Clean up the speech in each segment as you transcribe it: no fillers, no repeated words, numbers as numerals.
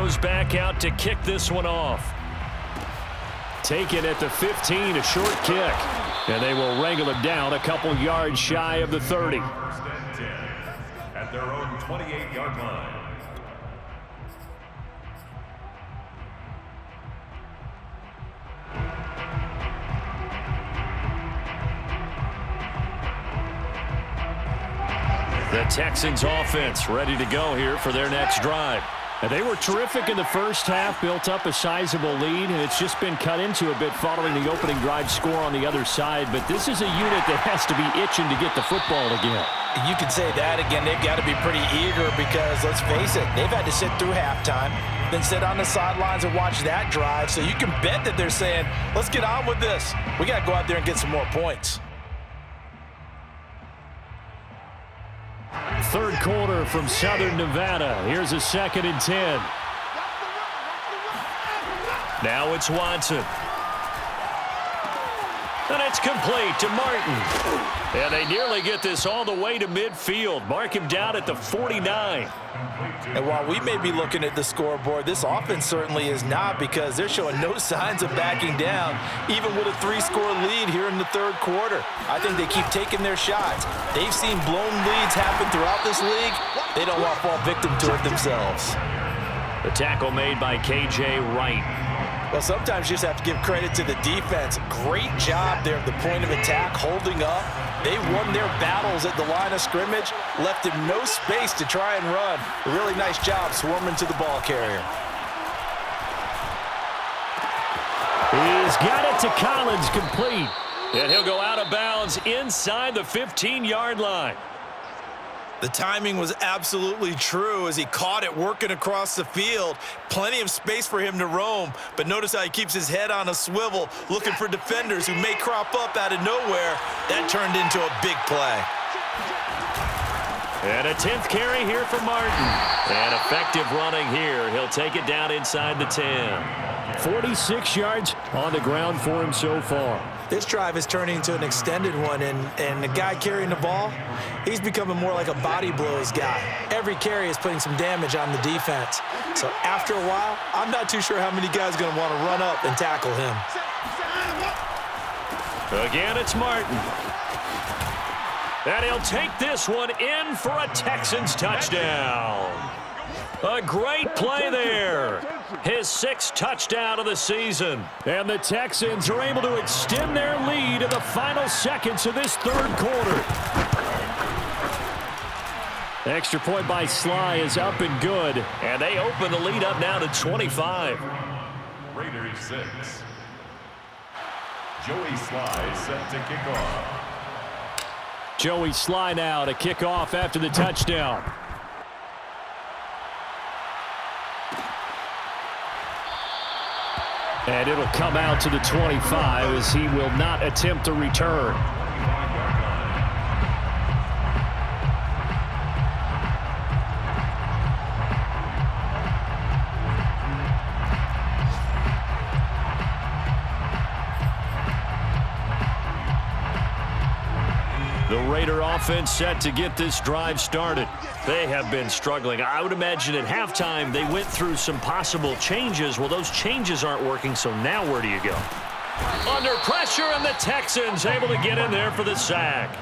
goes back out to kick this one off. Taken at the 15, a short kick. And they will wrangle him down a couple yards shy of the 30. First and 10 at their own 28-yard line. The Texans offense ready to go here for their next drive. And they were terrific in the first half, built up a sizable lead, and it's just been cut into a bit following the opening drive score on the other side. But this is a unit that has to be itching to get the football again. You can say that again. They've got to be pretty eager because, let's face it, they've had to sit through halftime, then sit on the sidelines and watch that drive. So you can bet that they're saying, let's get on with this. We got to go out there and get some more points. Third quarter from Southern Nevada. Here's a 2nd and 10. Now it's Watson. And it's complete to Martin. And they nearly get this all the way to midfield. Mark him down at the 49. And while we may be looking at the scoreboard, this offense certainly is not, because they're showing no signs of backing down, even with a 3-score lead here in the third quarter. I think they keep taking their shots. They've seen blown leads happen throughout this league. They don't want to fall victim to it themselves. The tackle made by K.J. Wright. Well, sometimes you just have to give credit to the defense. Great job there at the point of attack, holding up. They won their battles at the line of scrimmage, left him no space to try and run. A really nice job swarming to the ball carrier. He's got it to Collins, complete. And he'll go out of bounds inside the 15-yard line. The timing was absolutely true as he caught it working across the field. Plenty of space for him to roam, but notice how he keeps his head on a swivel, looking for defenders who may crop up out of nowhere. That turned into a big play. And a 10th carry here for Martin. And effective running here. He'll take it down inside the 10. 46 yards on the ground for him so far. This drive is turning into an extended one, and the guy carrying the ball, he's becoming more like a body blows guy. Every carry is putting some damage on the defense. So after a while, I'm not too sure how many guys are going to want to run up and tackle him. Again, it's Martin. And he'll take this one in for a Texans touchdown. A great play there. His 6th touchdown of the season. And the Texans are able to extend their lead in the final seconds of this third quarter. Extra point by Sly is up and good. And they open the lead up now to 25. Raiders 6. Joey Sly set to kick off. Joey Sly now to kick off after the touchdown. And it'll come out to the 25 as he will not attempt to return. The Raider offense set to get this drive started. They have been struggling. I would imagine at halftime they went through some possible changes. Well, those changes aren't working, so now where do you go? Under pressure, and the Texans able to get in there for the sack.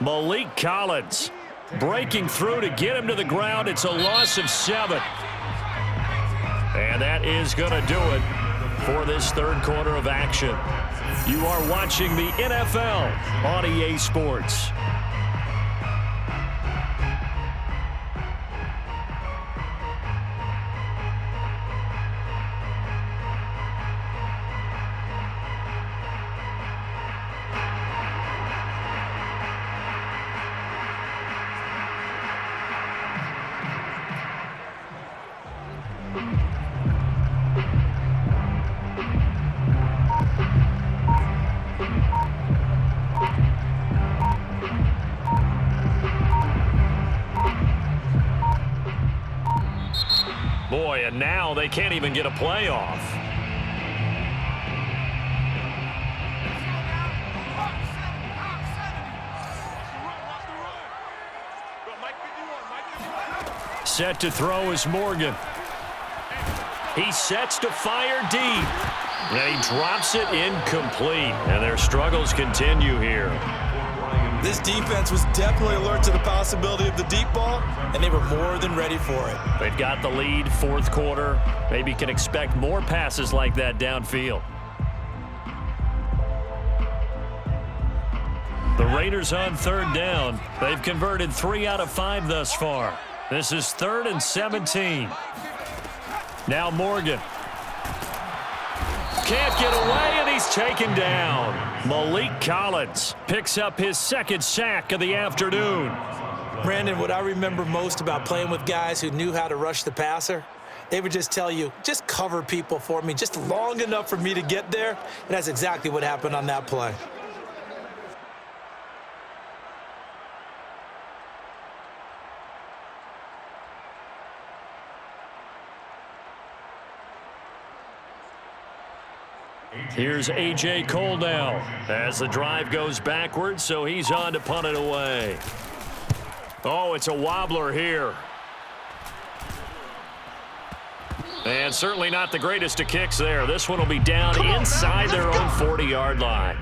Malik Collins breaking through to get him to the ground. It's a loss of 7. And that is going to do it for this third quarter of action. You are watching the NFL on EA Sports. Boy, and now they can't even get a play off. Set to throw is Morgan. He sets to fire deep. And he drops it incomplete. And their struggles continue here. This defense was definitely alert to the possibility of the deep ball, and they were more than ready for it. They've got the lead, fourth quarter. Maybe can expect more passes like that downfield. The Raiders on third down. They've converted 3 out of 5 thus far. This is 3rd and 17. Now Morgan. Can't get away, and he's taken down. Malik Collins picks up his 2nd sack of the afternoon. Brandon, what I remember most about playing with guys who knew how to rush the passer, they would just tell you, just cover people for me, just long enough for me to get there. And that's exactly what happened on that play. Here's A.J. Cole now as the drive goes backwards, so he's on to punt it away. Oh, it's a wobbler here. And certainly not the greatest of kicks there. This one will be down inside their own 40-yard line.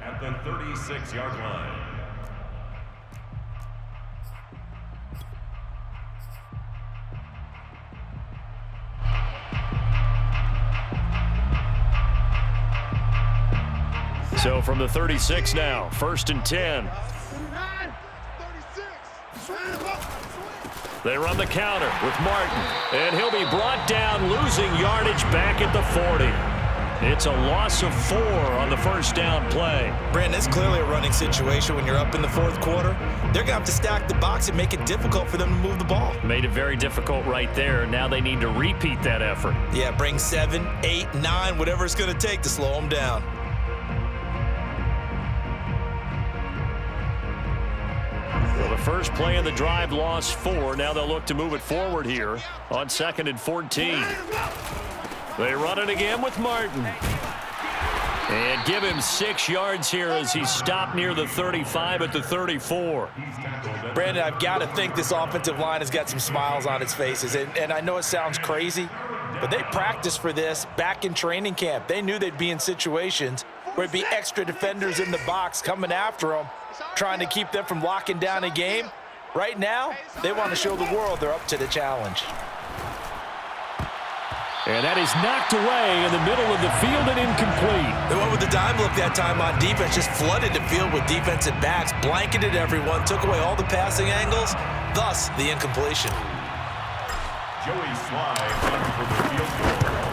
At the 36-yard line. So from the 36 now, 1st and 10. They run the counter with Martin, and he'll be brought down, losing yardage back at the 40. It's a loss of 4 on the 1st down play. Brandon, it's clearly a running situation when you're up in the 4th quarter. They're going to have to stack the box and make it difficult for them to move the ball. Made it very difficult right there. Now they need to repeat that effort. Yeah, bring 7, 8, 9, whatever it's going to take to slow them down. Well, the first play of the drive lost 4. Now they'll look to move it forward here on 2nd and 14. They run it again with Martin. And give him 6 yards here as he's stopped near the 35 at the 34. Brandon, I've got to think this offensive line has got some smiles on its faces. And I know it sounds crazy, but they practiced for this back in training camp. They knew they'd be in situations where it'd be extra defenders in the box coming after them, trying to keep them from locking down a game. Right now, they want to show the world they're up to the challenge. And that is knocked away in the middle of the field and incomplete. They went with the dime look that time on defense, just flooded the field with defensive backs, blanketed everyone, took away all the passing angles, thus the incompletion. Joey Slye comes for the field goal.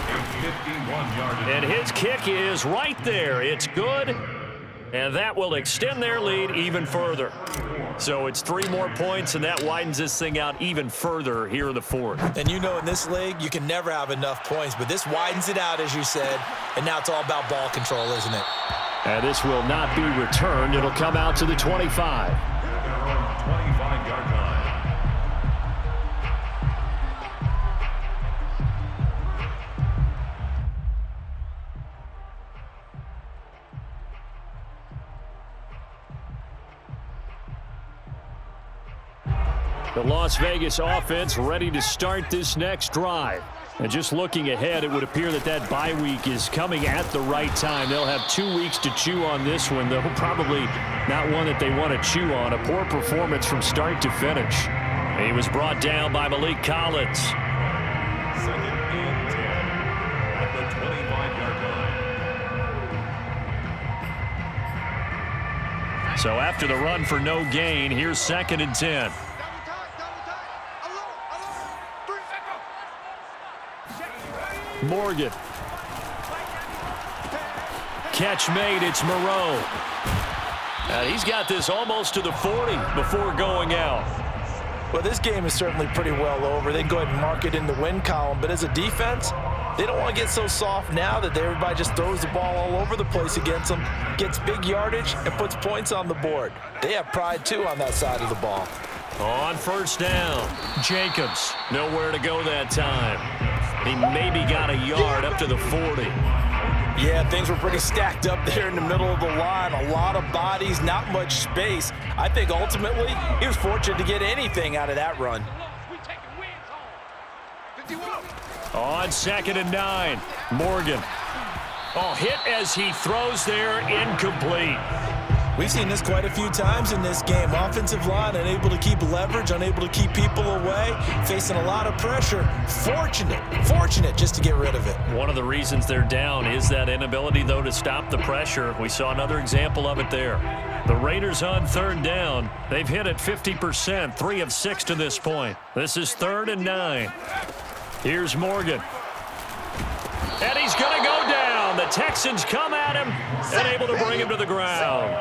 A 51-yard. And his kick is right there. It's good. And that will extend their lead even further. So it's 3 more points, and that widens this thing out even further here in the 4th. And you know in this league, you can never have enough points, but this widens it out, as you said, and now it's all about ball control, isn't it? And this will not be returned. It'll come out to the 25. Their own 25-yard line. The Las Vegas offense ready to start this next drive. And just looking ahead, it would appear that that bye week is coming at the right time. They'll have 2 weeks to chew on this one, though probably not one that they want to chew on. A poor performance from start to finish. He was brought down by Malik Collins. 2nd and 10 at the 25-yard line. So after the run for no gain, here's 2nd and 10. Morgan. Catch made. It's Moreau. He's got this almost to the 40 before going out. Well, this game is certainly pretty well over. They can go ahead and mark it in the win column. But as a defense, they don't want to get so soft now that everybody just throws the ball all over the place against them, gets big yardage, and puts points on the board. They have pride, too, on that side of the ball. On 1st down, Jacobs. Nowhere to go that time. He maybe got a yard up to the 40. Yeah, things were pretty stacked up there in the middle of the line. A lot of bodies, not much space. I think ultimately he was fortunate to get anything out of that run. On 2nd and 9, Morgan. Oh, hit as he throws there, incomplete. We've seen this quite a few times in this game. Offensive line unable to keep leverage, unable to keep people away, facing a lot of pressure. Fortunate just to get rid of it. One of the reasons they're down is that inability, though, to stop the pressure. We saw another example of it there. The Raiders on 3rd down. They've hit it 50%, 3 of 6 to this point. This is 3rd and 9. Here's Morgan. And he's going to go down. The Texans come at him and able to bring him to the ground.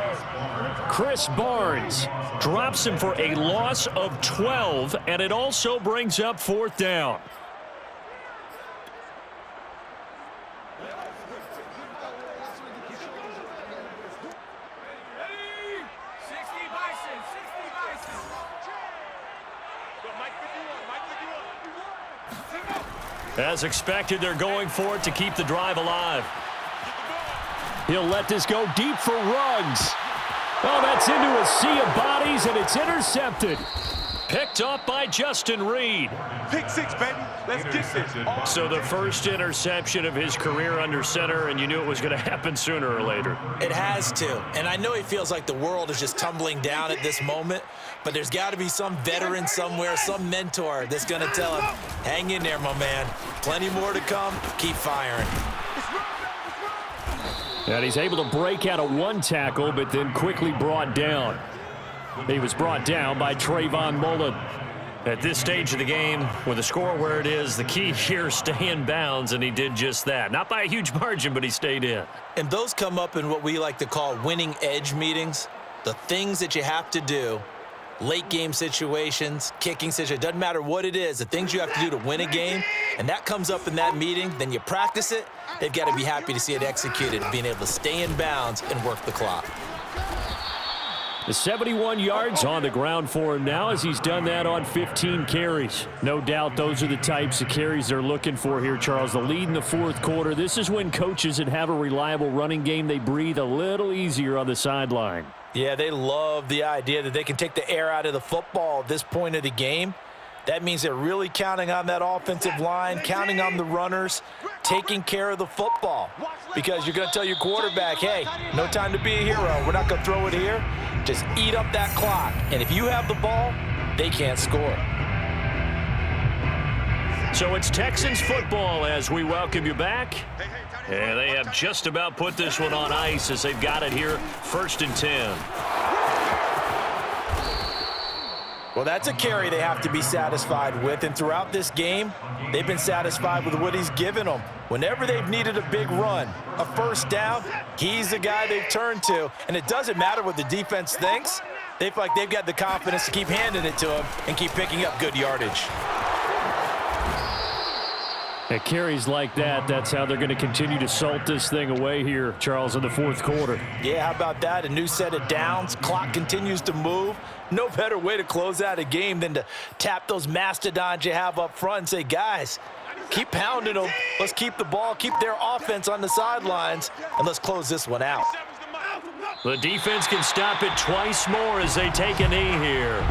Chris Barnes drops him for a loss of 12, and it also brings up 4th down. As expected, they're going for it to keep the drive alive. He'll let this go deep for Ruggs. Oh, that's into a sea of bodies, and it's intercepted. Picked up by Justin Reed. Pick 6, baby. Let's get this. So the first interception of his career under center, and you knew it was going to happen sooner or later. It has to. And I know he feels like the world is just tumbling down at this moment, but there's got to be some veteran somewhere, some mentor that's going to tell him, hang in there, my man. Plenty more to come. Keep firing. And he's able to break out of one tackle, but then quickly brought down. He was brought down by Trayvon Mullen. At this stage of the game, with the score where it is, the key here, stay in bounds, and he did just that. Not by a huge margin, but he stayed in. And those come up in what we like to call winning edge meetings. The things that you have to do, late game situations, kicking situations, doesn't matter what it is, the things you have to do to win a game, and that comes up in that meeting, then you practice it. They've got to be happy to see it executed, being able to stay in bounds and work the clock. The 71 yards on the ground for him now as he's done that on 15 carries. No doubt those are the types of carries they're looking for here, Charles. The lead in the 4th quarter. This is when coaches that have a reliable running game, they breathe a little easier on the sideline. Yeah, they love the idea that they can take the air out of the football at this point of the game. That means they're really counting on that offensive line, counting on the runners, taking care of the football. Because you're going to tell your quarterback, hey, no time to be a hero. We're not going to throw it here. Just eat up that clock. And if you have the ball, they can't score. So it's Texans football as we welcome you back. And they have just about put this one on ice as they've got it here, 1st and 10. Well, that's a carry they have to be satisfied with. And throughout this game, they've been satisfied with what he's given them. Whenever they've needed a big run, a 1st down, he's the guy they've turned to. And it doesn't matter what the defense thinks. They feel like they've got the confidence to keep handing it to him and keep picking up good yardage. At carries like that, that's how they're going to continue to salt this thing away here, Charles, in the 4th quarter. Yeah, how about that? A new set of downs. Clock continues to move. No better way to close out a game than to tap those mastodons you have up front and say, guys, keep pounding them. Let's keep the ball, keep their offense on the sidelines, and let's close this one out. The defense can stop it twice more as they take a knee here.